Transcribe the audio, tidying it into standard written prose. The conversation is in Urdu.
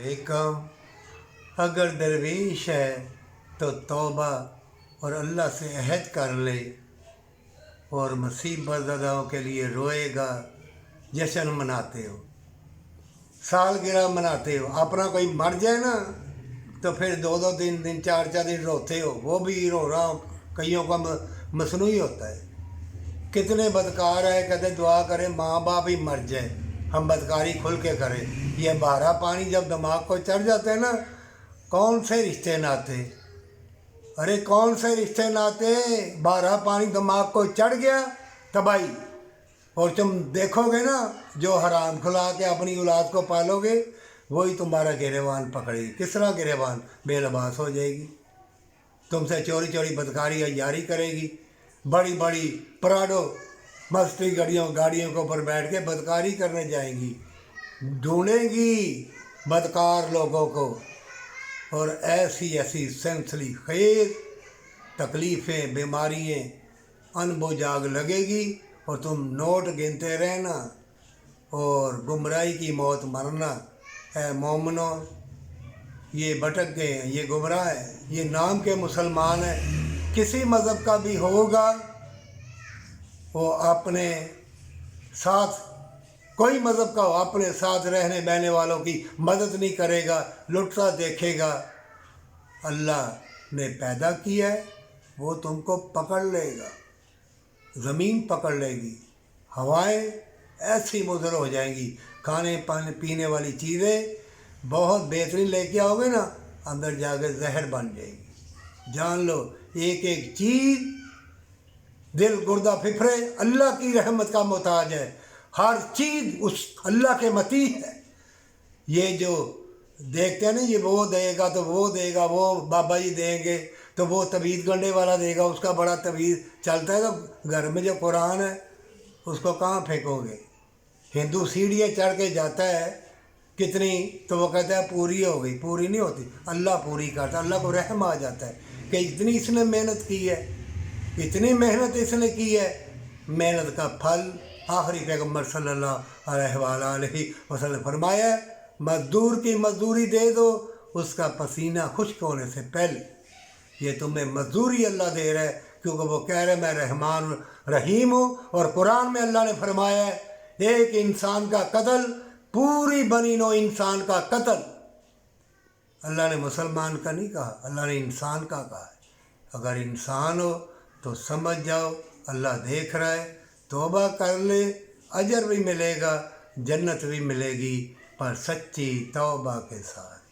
ایک کام اگر درویش ہے تو توبہ اور اللہ سے عہد کر لے اور مصیبت زدہوں کے لیے روئے گا، جشن مناتے ہو، سالگرہ مناتے ہو، اپنا کوئی مر جائے نا تو پھر دو دن چار دن روتے ہو، وہ بھی رو رہا کئیوں کا مصنوعی ہوتا ہے۔ کتنے بدکار ہے کہتے دعا کریں ماں باپ ہی مر جائے، ہم بدکاری کھل کے کریں۔ یہ بارہ پانی جب دماغ کو چڑھ جاتے ہیں نا، کون سے رشتے ناتے، ارے کون سے رشتے ناتے، بارہ پانی دماغ کو چڑھ گیا تباہی۔ اور تم دیکھو گے نا جو حرام کھلا کے اپنی اولاد کو پالو گے وہی تمہارا گریبان پکڑے گی۔ کس طرح گریبان؟ بے لباس ہو جائے گی، تم سے چوری چوری بدکاری عیاری کرے گی، بڑی بڑی پراڈو مستی گاڑیوں کے اوپر بیٹھ کے بدکاری کرنے جائیں گی، ڈھونڈیں گی بدکار لوگوں کو، اور ایسی سنسلی خیز تکلیفیں بیماریاں ان بجاگ لگے گی، اور تم نوٹ گنتے رہنا اور گمراہی کی موت مرنا۔ اے مومنو، یہ بھٹک گئے ہیں، یہ گمراہ ہے، یہ نام کے مسلمان ہیں، کسی مذہب کا بھی ہوگا وہ اپنے ساتھ، کوئی مذہب کا ہو، اپنے ساتھ رہنے بہنے والوں کی مدد نہیں کرے گا، لٹتا دیکھے گا۔ اللہ نے پیدا کیا ہے، وہ تم کو پکڑ لے گا، زمین پکڑ لے گی، ہوائیں ایسی مضر ہو جائیں گی، کھانے پینے والی چیزیں بہت بہترین لے کے آؤ گے نا، اندر جا کے زہر بن جائے گی۔ جان لو ایک ایک چیز، دل گردہ پھپھڑے اللہ کی رحمت کا محتاج ہے، ہر چیز اس اللہ کے مطیع ہے۔ یہ جو دیکھتے ہیں نا یہ وہ دے گا تو وہ دے گا، وہ بابا جی دیں گے تو وہ طویز گنڈے والا دے گا، اس کا بڑا طویز چلتا ہے، تو گھر میں جو قرآن ہے اس کو کہاں پھینکو گے؟ ہندو سیڑھیاں چڑھ کے جاتا ہے کتنی، تو وہ کہتا ہے پوری ہو گئی، پوری نہیں ہوتی، اللہ پوری کرتا، اللہ کو رحم آ جاتا ہے کہ اتنی اس نے محنت کی ہے، اتنی محنت اس نے کی ہے، محنت کا پھل آخری پیغمبر صلی اللہ علیہ وآلہ وسلم فرمایا ہے مزدور کی مزدوری دے دو اس کا پسینہ خشک ہونے سے پہلے۔ یہ تمہیں مزدوری اللہ دے رہا ہے کیونکہ وہ کہہ رہے میں رحمان رحیم ہوں، اور قرآن میں اللہ نے فرمایا ہے ایک انسان کا قتل پوری بنی نوع انسان کا قتل۔ اللہ نے مسلمان کا نہیں کہا، اللہ نے انسان کا کہا ہے۔ اگر انسان ہو تو سمجھ جاؤ اللہ دیکھ رہا ہے، توبہ کر لے، اجر بھی ملے گا، جنت بھی ملے گی، پر سچی توبہ کے ساتھ۔